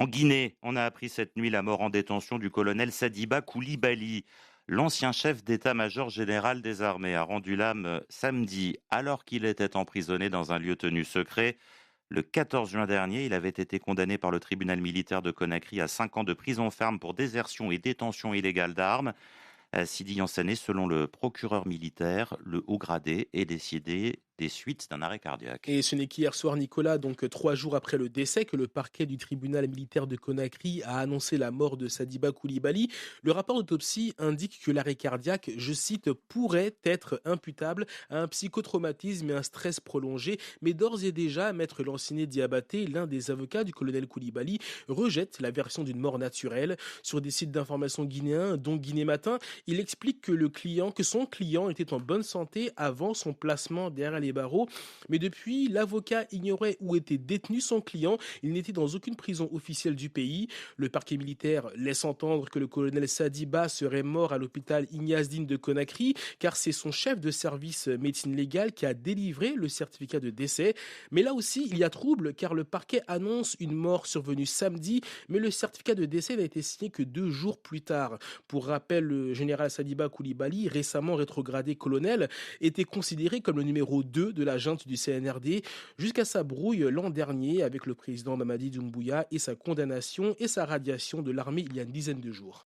En Guinée, on a appris cette nuit la mort en détention du colonel Sadiba Koulibaly. L'ancien chef d'état-major général des armées a rendu l'âme samedi alors qu'il était emprisonné dans un lieu tenu secret. Le 14 juin dernier, il avait été condamné par le tribunal militaire de Conakry à 5 ans de prison ferme pour désertion et détention illégale d'armes. Sidi Yansané, selon le procureur militaire, le haut gradé est décédé des suites d'un arrêt cardiaque. Et ce n'est qu'hier soir, Nicolas, donc 3 jours après le décès, que le parquet du tribunal militaire de Conakry a annoncé la mort de Sadiba Koulibaly. Le rapport d'autopsie indique que l'arrêt cardiaque, je cite, pourrait être imputable à un psychotraumatisme et un stress prolongé. Mais d'ores et déjà, Maître Lanciné Diabaté, l'un des avocats du colonel Koulibaly, rejette la version d'une mort naturelle. Sur des sites d'information guinéens, dont Guinée Matin, il explique que son client était en bonne santé avant son placement derrière les barreaux. Mais depuis, l'avocat ignorait où était détenu son client. Il n'était dans aucune prison officielle du pays. Le parquet militaire laisse entendre que le colonel Sadiba serait mort à l'hôpital Ignace Dine de Conakry, car c'est son chef de service médecine légale qui a délivré le certificat de décès. Mais là aussi, il y a trouble, car le parquet annonce une mort survenue samedi, mais le certificat de décès n'a été signé que 2 jours plus tard. Pour rappel, le général Sadiba Koulibaly, récemment rétrogradé colonel, était considéré comme le numéro 2 de la junte du CNRD jusqu'à sa brouille l'an dernier avec le président Mamadi Doumbouya et sa condamnation et sa radiation de l'armée il y a une dizaine de jours.